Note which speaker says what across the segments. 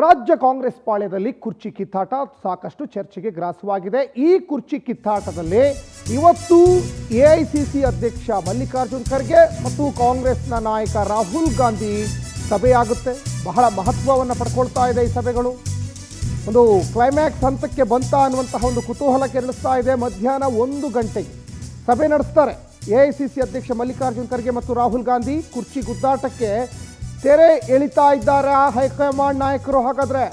Speaker 1: ರಾಜ್ಯ ಕಾಂಗ್ರೆಸ್ ಪಾಳ್ಯದಲ್ಲಿ ಕುರ್ಚಿ ಕಿತ್ತಾಟ ಸಾಕಷ್ಟು ಚರ್ಚೆಗೆ ಗ್ರಾಸವಾಗಿದೆ. ಈ ಕುರ್ಚಿ ಕಿತ್ತಾಟದಲ್ಲಿ ಇವತ್ತು ಎಐಸಿಸಿ ಅಧ್ಯಕ್ಷ ಮಲ್ಲಿಕಾರ್ಜುನ್ ಖರ್ಗೆ ಮತ್ತು ಕಾಂಗ್ರೆಸ್ನ ನಾಯಕ ರಾಹುಲ್ ಗಾಂಧಿ ಸಭೆಯಾಗುತ್ತೆ. ಬಹಳ ಮಹತ್ವವನ್ನು ಪಡ್ಕೊಳ್ತಾ ಇದೆ ಈ ಸಭೆಗಳು. ಒಂದು ಕ್ಲೈಮ್ಯಾಕ್ಸ್ ಹಂತಕ್ಕೆ ಬಂತ ಅನ್ನುವಂತಹ ಒಂದು ಕುತೂಹಲ ಕೆರಳಿಸ್ತಾ ಇದೆ. ಮಧ್ಯಾಹ್ನ 1 ಗಂಟೆಗೆ ಸಭೆ ನಡೆಸ್ತಾರೆ ಎಐಸಿಸಿ ಅಧ್ಯಕ್ಷ ಮಲ್ಲಿಕಾರ್ಜುನ್ ಖರ್ಗೆ ಮತ್ತು ರಾಹುಲ್ ಗಾಂಧಿ. ಕುರ್ಚಿ ಗುದ್ದಾಟಕ್ಕೆ ತೆರೆ ಎಳಿತಾ ಇದ್ದಾರೆ ಹೈಕಮಾಂಡ್ ನಾಯಕರು. ಹಾಗಾದರೆ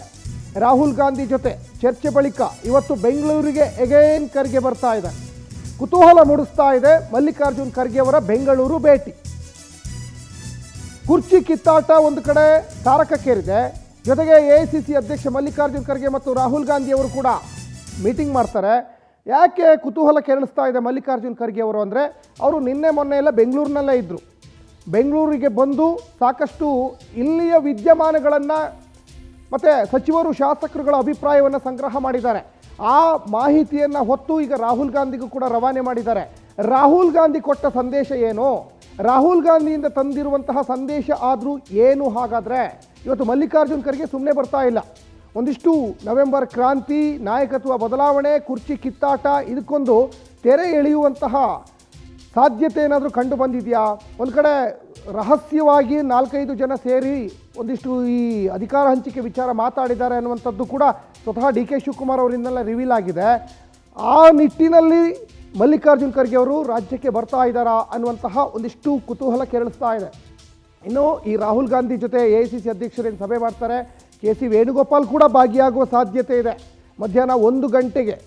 Speaker 1: ರಾಹುಲ್ ಗಾಂಧಿ ಜೊತೆ ಚರ್ಚೆ ಬಳಿಕ ಇವತ್ತು ಬೆಂಗಳೂರಿಗೆ ಎಗೇನ್ ಖರ್ಗೆ ಬರ್ತಾ ಇದೆ. ಕುತೂಹಲ ಮೂಡಿಸ್ತಾ ಇದೆ ಮಲ್ಲಿಕಾರ್ಜುನ್ ಖರ್ಗೆ ಅವರ ಬೆಂಗಳೂರು ಭೇಟಿ. ಕುರ್ಚಿ ಕಿತ್ತಾಟ ಒಂದು ಕಡೆ ತಾರಕಕ್ಕೇರಿದೆ. ಜೊತೆಗೆ ಎಐಸಿಸಿ ಅಧ್ಯಕ್ಷ ಮಲ್ಲಿಕಾರ್ಜುನ್ ಖರ್ಗೆ ಮತ್ತು ರಾಹುಲ್ ಗಾಂಧಿ ಅವರು ಕೂಡ ಮೀಟಿಂಗ್ ಮಾಡ್ತಾರೆ. ಯಾಕೆ ಕುತೂಹಲ ಕೆರಳಿಸ್ತಾ ಇದೆ ಮಲ್ಲಿಕಾರ್ಜುನ್ ಖರ್ಗೆ ಅವರು ಅಂದರೆ, ಅವರು ನಿನ್ನೆ ಮೊನ್ನೆ ಎಲ್ಲ ಬೆಂಗಳೂರಿನಲ್ಲೇ ಇದ್ದರು. ಬೆಂಗಳೂರಿಗೆ ಬಂದು ಸಾಕಷ್ಟು ಇಲ್ಲಿಯ ವಿದ್ಯಮಾನಗಳನ್ನು ಮತ್ತು ಸಚಿವರು ಶಾಸಕರುಗಳ ಅಭಿಪ್ರಾಯವನ್ನು ಸಂಗ್ರಹ ಮಾಡಿದ್ದಾರೆ. ಆ ಮಾಹಿತಿಯನ್ನು ಹೊತ್ತು ಈಗ ರಾಹುಲ್ ಗಾಂಧಿಗೂ ಕೂಡ ರವಾನೆ ಮಾಡಿದ್ದಾರೆ. ರಾಹುಲ್ ಗಾಂಧಿ ಕೊಟ್ಟ ಸಂದೇಶ ಏನು, ರಾಹುಲ್ ಗಾಂಧಿಯಿಂದ ತಂದಿರುವಂತಹ ಸಂದೇಶ ಆದರೂ ಏನು? ಹಾಗಾದರೆ ಇವತ್ತು ಮಲ್ಲಿಕಾರ್ಜುನ್ ಖರ್ಗೆ ಸುಮ್ಮನೆ ಬರ್ತಾ ಇಲ್ಲ. ಒಂದಿಷ್ಟು ನವೆಂಬರ್ ಕ್ರಾಂತಿ, ನಾಯಕತ್ವ ಬದಲಾವಣೆ, ಕುರ್ಚಿ ಕಿತ್ತಾಟ, ಇದಕ್ಕೊಂದು ತೆರೆ ಎಳೆಯುವಂತಹ ಸಾಧ್ಯತೆ ಏನಾದರೂ ಕಂಡು ಬಂದಿದೆಯಾ? ಒಂದು ಕಡೆ ರಹಸ್ಯವಾಗಿ 4-5 ಜನ ಸೇರಿ ಒಂದಿಷ್ಟು ಈ ಅಧಿಕಾರ ಹಂಚಿಕೆ ವಿಚಾರ ಮಾತಾಡಿದ್ದಾರೆ ಅನ್ನುವಂಥದ್ದು ಕೂಡ ಸ್ವತಃ ಡಿ ಕೆ ಶಿವಕುಮಾರ್ ಅವರಿಂದಲೇ ರಿವೀಲ್ ಆಗಿದೆ. ಆ ನಿಟ್ಟಿನಲ್ಲಿ ಮಲ್ಲಿಕಾರ್ಜುನ್ ಖರ್ಗೆ ಅವರು ರಾಜ್ಯಕ್ಕೆ ಬರ್ತಾ ಇದ್ದಾರಾ ಅನ್ನುವಂತಹ ಒಂದಿಷ್ಟು ಕುತೂಹಲ ಕೆರಳಿಸ್ತಾ ಇದೆ. ಇನ್ನು ಈ ರಾಹುಲ್ ಗಾಂಧಿ ಜೊತೆ ಎಐಸಿಸಿ ಅಧ್ಯಕ್ಷರೇನು ಸಭೆ ಮಾಡ್ತಾರೆ, ಕೆ ಸಿ ವೇಣುಗೋಪಾಲ್ ಕೂಡ ಭಾಗಿಯಾಗುವ ಸಾಧ್ಯತೆ ಇದೆ. ಮಧ್ಯಾಹ್ನ 1 ಗಂಟೆಗೆ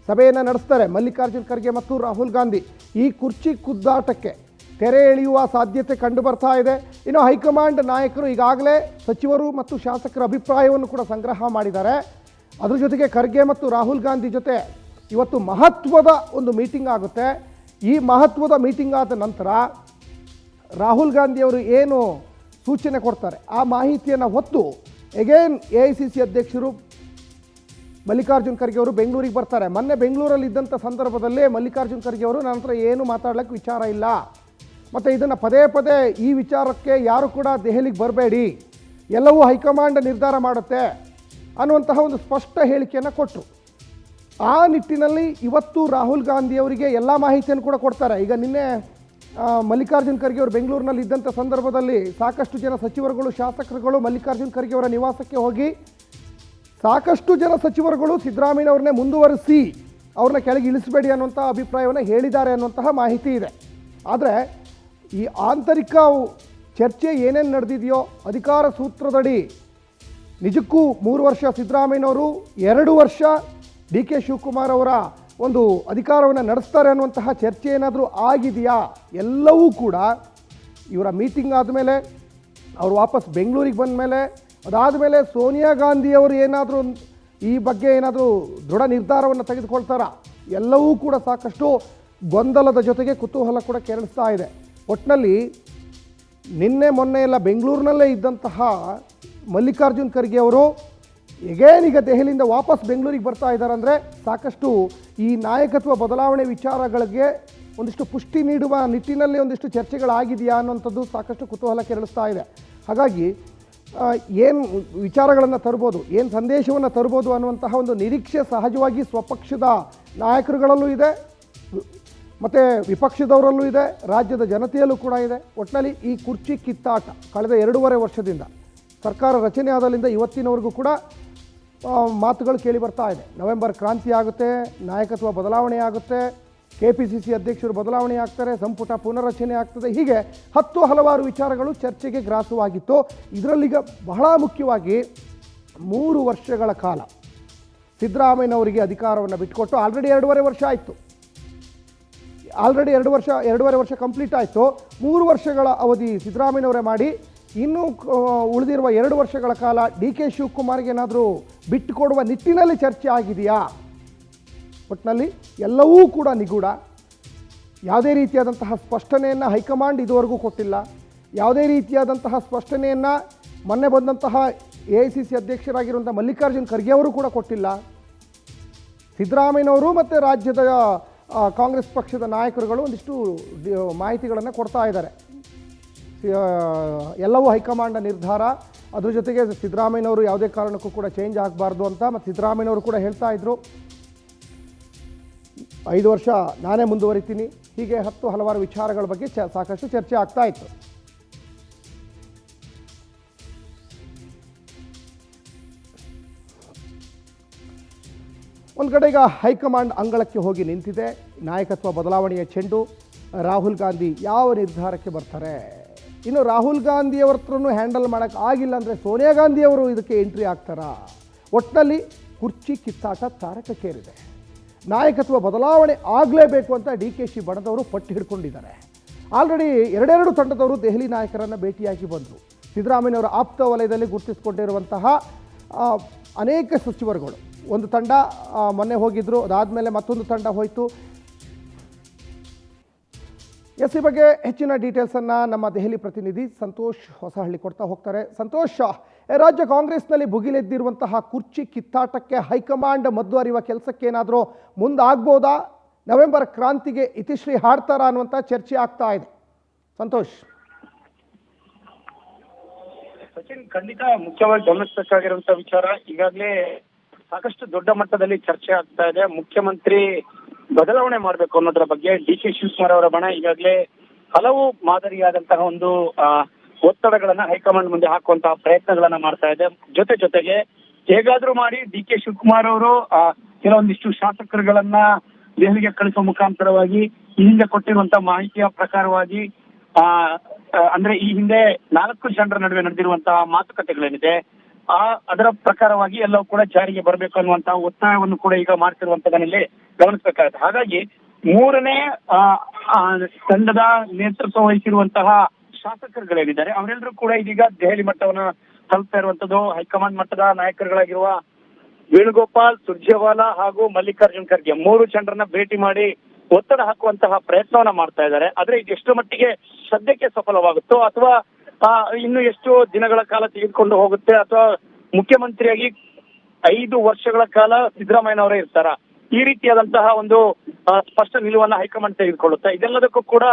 Speaker 1: ಸಭೆಯನ್ನು ನಡೆಸ್ತಾರೆ ಮಲ್ಲಿಕಾರ್ಜುನ್ ಖರ್ಗೆ ಮತ್ತು ರಾಹುಲ್ ಗಾಂಧಿ. ಈ ಕುರ್ಚಿ ಕುದ್ದಾಟಕ್ಕೆ ತೆರೆ ಎಳೆಯುವ ಸಾಧ್ಯತೆ ಕಂಡು ಬರ್ತಾ ಇದೆ. ಇನ್ನು ಹೈಕಮಾಂಡ್ ನಾಯಕರು ಈಗಾಗಲೇ ಸಚಿವರು ಮತ್ತು ಶಾಸಕರ ಅಭಿಪ್ರಾಯವನ್ನು ಕೂಡ ಸಂಗ್ರಹ ಮಾಡಿದ್ದಾರೆ. ಅದ್ರ ಜೊತೆಗೆ ಖರ್ಗೆ ಮತ್ತು ರಾಹುಲ್ ಗಾಂಧಿ ಜೊತೆ ಇವತ್ತು ಮಹತ್ವದ ಒಂದು ಮೀಟಿಂಗ್ ಆಗುತ್ತೆ. ಈ ಮಹತ್ವದ ಮೀಟಿಂಗ್ ಆದ ನಂತರ ರಾಹುಲ್ ಗಾಂಧಿಯವರು ಏನು ಸೂಚನೆ ಕೊಡ್ತಾರೆ ಆ ಮಾಹಿತಿಯನ್ನು ಹೊತ್ತು ಎಗೇನ್ ಎಐಸಿಸಿ ಅಧ್ಯಕ್ಷರು ಮಲ್ಲಿಕಾರ್ಜುನ್ ಖರ್ಗೆ ಅವರು ಬೆಂಗಳೂರಿಗೆ ಬರ್ತಾರೆ. ಮೊನ್ನೆ ಬೆಂಗಳೂರಲ್ಲಿ ಇದ್ದಂಥ ಸಂದರ್ಭದಲ್ಲೇ ಮಲ್ಲಿಕಾರ್ಜುನ್ ಖರ್ಗೆ ಅವರು ನನ್ನ ಹತ್ರ ಏನು ಮಾತಾಡ್ಲಿಕ್ಕೆ ವಿಚಾರ ಇಲ್ಲ, ಮತ್ತು ಇದನ್ನು ಪದೇ ಪದೇ ಈ ವಿಚಾರಕ್ಕೆ ಯಾರು ಕೂಡ ದೆಹಲಿಗೆ ಬರಬೇಡಿ, ಎಲ್ಲವೂ ಹೈಕಮಾಂಡ್ ನಿರ್ಧಾರ ಮಾಡುತ್ತೆ ಅನ್ನುವಂತಹ ಒಂದು ಸ್ಪಷ್ಟ ಹೇಳಿಕೆಯನ್ನು ಕೊಟ್ಟರು. ಆ ನಿಟ್ಟಿನಲ್ಲಿ ಇವತ್ತು ರಾಹುಲ್ ಗಾಂಧಿ ಅವರಿಗೆ ಎಲ್ಲ ಮಾಹಿತಿಯನ್ನು ಕೂಡ ಕೊಡ್ತಾರೆ. ಈಗ ನಿನ್ನೆ ಮಲ್ಲಿಕಾರ್ಜುನ್ ಖರ್ಗೆ ಅವರು ಬೆಂಗಳೂರಿನಲ್ಲಿ ಇದ್ದಂಥ ಸಂದರ್ಭದಲ್ಲಿ ಸಾಕಷ್ಟು ಜನ ಸಚಿವರುಗಳು, ಶಾಸಕರುಗಳು ಮಲ್ಲಿಕಾರ್ಜುನ್ ಖರ್ಗೆ ಅವರ ನಿವಾಸಕ್ಕೆ ಹೋಗಿ ಸಾಕಷ್ಟು ಜನ ಸಚಿವರುಗಳು ಸಿದ್ದರಾಮಯ್ಯವ್ರನ್ನೇ ಮುಂದುವರಿಸಿ ಅವ್ರನ್ನ ಕೆಳಗೆ ಇಳಿಸಬೇಡಿ ಅನ್ನುವಂಥ ಅಭಿಪ್ರಾಯವನ್ನು ಹೇಳಿದ್ದಾರೆ ಅನ್ನುವಂತಹ ಮಾಹಿತಿ ಇದೆ. ಆದರೆ ಈ ಆಂತರಿಕ ಚರ್ಚೆ ಏನೇನು ನಡೆದಿದೆಯೋ ಅಧಿಕಾರ ಸೂತ್ರದಡಿ ನಿಜಕ್ಕೂ 3 ವರ್ಷ ಸಿದ್ದರಾಮಯ್ಯನವರು, 2 ವರ್ಷ ಡಿ ಕೆ ಶಿವಕುಮಾರ್ ಅವರ ಒಂದು ಅಧಿಕಾರವನ್ನು ನಡೆಸ್ತಾರೆ ಅನ್ನುವಂತಹ ಚರ್ಚೆ ಏನಾದರೂ ಆಗಿದೆಯಾ? ಎಲ್ಲವೂ ಕೂಡ ಇವರ ಮೀಟಿಂಗ್ ಆದಮೇಲೆ, ಅವರು ವಾಪಸ್ ಬೆಂಗಳೂರಿಗೆ ಬಂದ ಮೇಲೆ, ಅದಾದಮೇಲೆ ಸೋನಿಯಾ ಗಾಂಧಿಯವರು ಏನಾದರೂ ಈ ಬಗ್ಗೆ ಏನಾದರೂ ದೃಢ ನಿರ್ಧಾರವನ್ನು ತೆಗೆದುಕೊಳ್ತಾರಾ? ಎಲ್ಲವೂ ಕೂಡ ಸಾಕಷ್ಟು ಗೊಂದಲದ ಜೊತೆಗೆ ಕುತೂಹಲ ಕೂಡ ಕೆರಳಿಸ್ತಾ ಇದೆ. ಒಟ್ಟಿನಲ್ಲಿ ನಿನ್ನೆ ಮೊನ್ನೆ ಎಲ್ಲ ಬೆಂಗಳೂರಿನಲ್ಲೇ ಇದ್ದಂತಹ ಮಲ್ಲಿಕಾರ್ಜುನ್ ಖರ್ಗೆ ಅವರು ಈಗ ದೆಹಲಿಯಿಂದ ವಾಪಸ್ ಬೆಂಗಳೂರಿಗೆ ಬರ್ತಾ ಇದ್ದಾರೆ ಅಂದರೆ ಸಾಕಷ್ಟು ಈ ನಾಯಕತ್ವ ಬದಲಾವಣೆ ವಿಚಾರಗಳಿಗೆ ಒಂದಿಷ್ಟು ಪುಷ್ಟಿ ನೀಡುವ ನಿಟ್ಟಿನಲ್ಲಿ ಒಂದಿಷ್ಟು ಚರ್ಚೆಗಳಾಗಿದೆಯಾ ಅನ್ನೋಂಥದ್ದು ಸಾಕಷ್ಟು ಕುತೂಹಲ ಕೆರಳಿಸ್ತಾ ಇದೆ. ಹಾಗಾಗಿ ಏನು ವಿಚಾರಗಳನ್ನು ತರ್ಬೋದು, ಏನು ಸಂದೇಶವನ್ನು ತರ್ಬೋದು ಅನ್ನುವಂತಹ ಒಂದು ನಿರೀಕ್ಷೆ ಸಹಜವಾಗಿ ಸ್ವಪಕ್ಷದ ನಾಯಕರುಗಳಲ್ಲೂ ಇದೆ, ಮತ್ತು ವಿಪಕ್ಷದವರಲ್ಲೂ ಇದೆ, ರಾಜ್ಯದ ಜನತೆಯಲ್ಲೂ ಕೂಡ ಇದೆ. ಒಟ್ಟಿನಲ್ಲಿ ಈ ಕುರ್ಚಿ ಕಿತ್ತಾಟ ಕಳೆದ 2.5 ವರ್ಷದಿಂದ ಸರ್ಕಾರ ರಚನೆ ಆದಲ್ಲಿಂದ ಇವತ್ತಿನವರೆಗೂ ಕೂಡ ಮಾತುಗಳು ಕೇಳಿ ಬರ್ತಾ ಇದೆ. ನವೆಂಬರ್ ಕ್ರಾಂತಿ ಆಗುತ್ತೆ, ನಾಯಕತ್ವ ಬದಲಾವಣೆ ಆಗುತ್ತೆ, KPCC ಅಧ್ಯಕ್ಷರು ಬದಲಾವಣೆ ಆಗ್ತಾರೆ, ಸಂಪುಟ ಪುನರ್ರಚನೆ ಆಗ್ತದೆ, ಹೀಗೆ ಹಲವಾರು ವಿಚಾರಗಳು ಚರ್ಚೆಗೆ ಗ್ರಾಸವಾಗಿತ್ತು. ಇದರಲ್ಲೀಗ ಬಹಳ ಮುಖ್ಯವಾಗಿ 3 ವರ್ಷಗಳ ಕಾಲ ಸಿದ್ದರಾಮಯ್ಯನವರಿಗೆ ಅಧಿಕಾರವನ್ನು ಬಿಟ್ಟುಕೊಟ್ಟು ಆಲ್ರೆಡಿ 2.5 ವರ್ಷ ಆಯಿತು. ಆಲ್ರೆಡಿ 2.5 ವರ್ಷ ಕಂಪ್ಲೀಟ್ ಆಯಿತು. 3 ವರ್ಷಗಳ ಅವಧಿ ಸಿದ್ದರಾಮಯ್ಯನವರೇ ಮಾಡಿ, ಇನ್ನೂ ಉಳಿದಿರುವ 2 ವರ್ಷಗಳ ಕಾಲ ಡಿ ಕೆ ಶಿವಕುಮಾರ್ಗೆ ಏನಾದರೂ ಬಿಟ್ಟುಕೊಡುವ ನಿಟ್ಟಿನಲ್ಲಿ ಚರ್ಚೆ ಆಗಿದೆಯಾ? ಒಟ್ಟಿನಲ್ಲಿ ಎಲ್ಲವೂ ಕೂಡ ನಿಗೂಢ. ಯಾವುದೇ ರೀತಿಯಾದಂತಹ ಸ್ಪಷ್ಟನೆಯನ್ನು ಹೈಕಮಾಂಡ್ ಇದುವರೆಗೂ ಕೊಟ್ಟಿಲ್ಲ. ಯಾವುದೇ ರೀತಿಯಾದಂತಹ ಸ್ಪಷ್ಟನೆಯನ್ನು ಮೊನ್ನೆ ಬಂದಂತಹ ಎಐಸಿಸಿ ಅಧ್ಯಕ್ಷರಾಗಿರುವಂಥ ಮಲ್ಲಿಕಾರ್ಜುನ್ ಖರ್ಗೆ ಅವರು ಕೂಡ ಕೊಟ್ಟಿಲ್ಲ. ಸಿದ್ದರಾಮಯ್ಯನವರು ಮತ್ತು ರಾಜ್ಯದ ಕಾಂಗ್ರೆಸ್ ಪಕ್ಷದ ನಾಯಕರುಗಳು ಒಂದಿಷ್ಟು ಮಾಹಿತಿಗಳನ್ನು ಕೊಡ್ತಾ ಇದ್ದಾರೆ. ಎಲ್ಲವೂ ಹೈಕಮಾಂಡ್ ನಿರ್ಧಾರ. ಅದ್ರ ಜೊತೆಗೆ ಸಿದ್ದರಾಮಯ್ಯನವರು ಯಾವುದೇ ಕಾರಣಕ್ಕೂ ಕೂಡ ಚೇಂಜ್ ಆಗಬಾರ್ದು ಅಂತ ಮತ್ತು ಸಿದ್ದರಾಮಯ್ಯನವರು ಕೂಡ ಹೇಳ್ತಾ ಇದ್ರು 5 ವರ್ಷ ನಾನೇ ಮುಂದುವರಿತೀನಿ. ಹೀಗೆ ಹಲವಾರು ವಿಚಾರಗಳ ಬಗ್ಗೆ ಸಾಕಷ್ಟು ಚರ್ಚೆ ಆಗ್ತಾ ಇತ್ತು. ಒಂದು ಕಡೆ ಈಗ ಹೈಕಮಾಂಡ್ ಅಂಗಳಕ್ಕೆ ಹೋಗಿ ನಿಂತಿದೆ. ನಾಯಕತ್ವ ಬದಲಾವಣೆಯ ಚೆಂಡು. ರಾಹುಲ್ ಗಾಂಧಿ ಯಾವ ನಿರ್ಧಾರಕ್ಕೆ ಬರ್ತಾರೆ? ಇನ್ನು ರಾಹುಲ್ ಗಾಂಧಿಯವ್ರ ಹತ್ರನೂ ಹ್ಯಾಂಡಲ್ ಮಾಡೋಕ್ಕೆ ಆಗಿಲ್ಲ ಅಂದರೆ ಸೋನಿಯಾ ಗಾಂಧಿಯವರು ಇದಕ್ಕೆ ಎಂಟ್ರಿ ಆಗ್ತಾರಾ? ಒಟ್ಟಿನಲ್ಲಿ ಕುರ್ಚಿ ಕಿತ್ತಾಟ ತಾರಕಕ್ಕೇರಿದೆ. ನಾಯಕತ್ವ ಬದಲಾವಣೆ ಆಗಲೇಬೇಕು ಅಂತ DKಶಿ ಬಣದವರು ಪಟ್ಟು ಹಿಡ್ಕೊಂಡಿದ್ದಾರೆ. ಆಲ್ರೆಡಿ ಎರಡೆರಡು ತಂಡದವರು ದೆಹಲಿ ನಾಯಕರನ್ನು ಭೇಟಿಯಾಗಿ ಬಂದರು. ಸಿದ್ದರಾಮಯ್ಯನವರ ಆಪ್ತ ವಲಯದಲ್ಲಿ ಗುರುತಿಸಿಕೊಂಡಿರುವಂತಹ ಅನೇಕ ಸಚಿವರುಗಳು ಒಂದು ತಂಡ ಮೊನ್ನೆ ಹೋಗಿದ್ದರು. ಅದಾದಮೇಲೆ ಮತ್ತೊಂದು ತಂಡ ಹೋಯಿತು. ಈ ಬಗ್ಗೆ ಹೆಚ್ಚಿನ ಡೀಟೇಲ್ಸನ್ನು ನಮ್ಮ ದೆಹಲಿ ಪ್ರತಿನಿಧಿ ಸಂತೋಷ್ ಹೊಸಹಳ್ಳಿ ಕೊಡ್ತಾ ಹೋಗ್ತಾರೆ. ಸಂತೋಷ್, ರಾಜ್ಯ ಕಾಂಗ್ರೆಸ್ನಲ್ಲಿ ಭುಗಿಲೆದ್ದಿರುವಂತಹ ಕುರ್ಚಿ ಕಿತ್ತಾಟಕ್ಕೆ ಹೈಕಮಾಂಡ್ ಮದ್ದು ಅರಿಯುವ ಕೆಲಸಕ್ಕೆ ಏನಾದರೂ ಮುಂದಾಗ್ಬೋದಾ? ನವೆಂಬರ್ ಕ್ರಾಂತಿಗೆ ಇತಿಶ್ರೀ ಹಾಡ್ತಾರಾ ಅನ್ನುವಂಥ ಚರ್ಚೆ ಆಗ್ತಾ ಇದೆ. ಸಂತೋಷ್.
Speaker 2: ಸಚಿನ್, ಖಂಡಿತ ಮುಖ್ಯವಾಗಿ ಗಮನಿಸಬೇಕಾಗಿರುವಂತಹ ವಿಚಾರ. ಈಗಾಗಲೇ ಸಾಕಷ್ಟು ದೊಡ್ಡ ಮಟ್ಟದಲ್ಲಿ ಚರ್ಚೆ ಆಗ್ತಾ ಇದೆ. ಮುಖ್ಯಮಂತ್ರಿ ಬದಲಾವಣೆ ಮಾಡಬೇಕು ಅನ್ನೋದ್ರ ಬಗ್ಗೆ DK ಶಿವಕುಮಾರ್ ಅವರ ಬಣ ಈಗಾಗಲೇ ಹಲವು ಮಾದರಿಯಾದಂತಹ ಒಂದು ಒತ್ತಡಗಳನ್ನ ಹೈಕಮಾಂಡ್ ಮುಂದೆ ಹಾಕುವಂತಹ ಪ್ರಯತ್ನಗಳನ್ನ ಮಾಡ್ತಾ ಇದೆ. ಜೊತೆಗೆ ಹೇಗಾದ್ರೂ ಮಾಡಿ DK ಶಿವಕುಮಾರ್ ಅವರು ಕೆಲವೊಂದಿಷ್ಟು ಶಾಸಕರುಗಳನ್ನ ದೆಹಲಿಗೆ ಕಳಿಸುವ ಮುಖಾಂತರವಾಗಿ ಈ ಹಿಂದೆ ಕೊಟ್ಟಿರುವಂತಹ ಮಾಹಿತಿಯ ಪ್ರಕಾರವಾಗಿ ಅಂದ್ರೆ ಈ ಹಿಂದೆ 4 ಜನರ ನಡುವೆ ನಡೆದಿರುವಂತಹ ಮಾತುಕತೆಗಳೇನಿದೆ ಅದರ ಪ್ರಕಾರವಾಗಿ ಎಲ್ಲವೂ ಕೂಡ ಜಾರಿಗೆ ಬರಬೇಕು ಅನ್ನುವಂತಹ ಒತ್ತಾಯವನ್ನು ಕೂಡ ಈಗ ಮಾಡ್ತಿರುವಂತದನ್ನಲ್ಲಿ ಗಮನಿಸಬೇಕಾಗುತ್ತೆ. ಹಾಗಾಗಿ 3ನೇ ತಂಡದ ನೇತೃತ್ವ ವಹಿಸಿರುವಂತಹ ಶಾಸಕರುಗಳೇನಿದ್ದಾರೆ ಅವರೆಲ್ಲರೂ ಕೂಡ ಇದೀಗ ದೆಹಲಿ ಮಟ್ಟವನ್ನ ತಲುಪ್ತಾ ಇರುವಂತದ್ದು. ಹೈಕಮಾಂಡ್ ಮಟ್ಟದ ನಾಯಕರುಗಳಾಗಿರುವ ವೇಣುಗೋಪಾಲ್, ಸುರ್ಜೇವಾಲಾ ಹಾಗೂ ಮಲ್ಲಿಕಾರ್ಜುನ್ ಖರ್ಗೆ 3 ಜನರನ್ನ ಭೇಟಿ ಮಾಡಿ ಒತ್ತಡ ಹಾಕುವಂತಹ ಪ್ರಯತ್ನವನ್ನ ಮಾಡ್ತಾ ಇದ್ದಾರೆ. ಆದ್ರೆ ಇದು ಎಷ್ಟು ಮಟ್ಟಿಗೆ ಸದ್ಯಕ್ಕೆ ಸಫಲವಾಗುತ್ತೋ ಅಥವಾ ಇನ್ನು ಎಷ್ಟು ದಿನಗಳ ಕಾಲ ತೆಗೆದುಕೊಂಡು ಹೋಗುತ್ತೆ ಅಥವಾ ಮುಖ್ಯಮಂತ್ರಿಯಾಗಿ 5 ವರ್ಷಗಳ ಕಾಲ ಸಿದ್ದರಾಮಯ್ಯನವರೇ ಇರ್ತಾರ, ಈ ರೀತಿಯಾದಂತಹ ಒಂದು ಸ್ಪಷ್ಟ ನಿಲುವನ್ನ ಹೈಕಮಾಂಡ್ ತೆಗೆದುಕೊಳ್ಳುತ್ತೆ. ಇದೆಲ್ಲದಕ್ಕೂ ಕೂಡ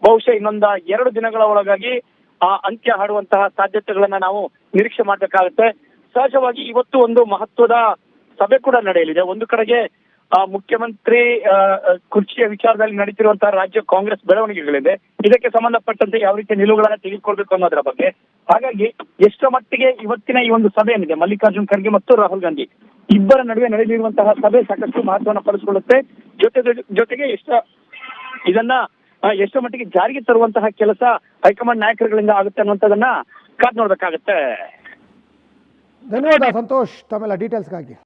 Speaker 2: ಬಹುಶಃ ಇನ್ನೊಂದು 2 ದಿನಗಳ ಒಳಗಾಗಿ ಅಂತ್ಯ ಹಾಡುವಂತಹ ಸಾಧ್ಯತೆಗಳನ್ನ ನಾವು ನಿರೀಕ್ಷೆ ಮಾಡಬೇಕಾಗುತ್ತೆ. ಸಹಜವಾಗಿ ಇವತ್ತು ಒಂದು ಮಹತ್ವದ ಸಭೆ ಕೂಡ ನಡೆಯಲಿದೆ. ಒಂದು ಕಡೆಗೆ ಮುಖ್ಯಮಂತ್ರಿ ಕುರ್ಚಿಯ ವಿಚಾರದಲ್ಲಿ ನಡೀತಿರುವಂತಹ ರಾಜ್ಯ ಕಾಂಗ್ರೆಸ್ ಬೆಳವಣಿಗೆಗಳಿದೆ. ಇದಕ್ಕೆ ಸಂಬಂಧಪಟ್ಟಂತೆ ಯಾವ ರೀತಿಯ ನಿಲುವುಗಳನ್ನ ತೆಗೆದುಕೊಳ್ಬೇಕು ಅನ್ನೋದ್ರ ಬಗ್ಗೆ. ಹಾಗಾಗಿ ಎಷ್ಟರ ಮಟ್ಟಿಗೆ ಇವತ್ತಿನ ಈ ಒಂದು ಸಭೆ ಏನಿದೆ ಮಲ್ಲಿಕಾರ್ಜುನ್ ಖರ್ಗೆ ಮತ್ತು ರಾಹುಲ್ ಗಾಂಧಿ ಇಬ್ಬರ ನಡುವೆ ನಡೆದಿರುವಂತಹ ಸಭೆ ಸಾಕಷ್ಟು ಮಹತ್ವವನ್ನು ಪಡೆದುಕೊಳ್ಳುತ್ತೆ. ಜೊತೆಗೆ ಇದನ್ನ ಎಷ್ಟರ ಮಟ್ಟಿಗೆ ಜಾರಿಗೆ ತರುವಂತಹ ಕೆಲಸ ಹೈಕಮಾಂಡ್ ನಾಯಕರುಗಳಿಂದ ಆಗುತ್ತೆ ಅನ್ನುವಂಥದ್ದನ್ನ ಕಾದ್ ನೋಡ್ಬೇಕಾಗತ್ತೆ.
Speaker 1: ಧನ್ಯವಾದ ಸಂತೋಷ್ ತಮ್ಮೆಲ್ಲ ಡೀಟೇಲ್ಸ್ಗಾಗಿ.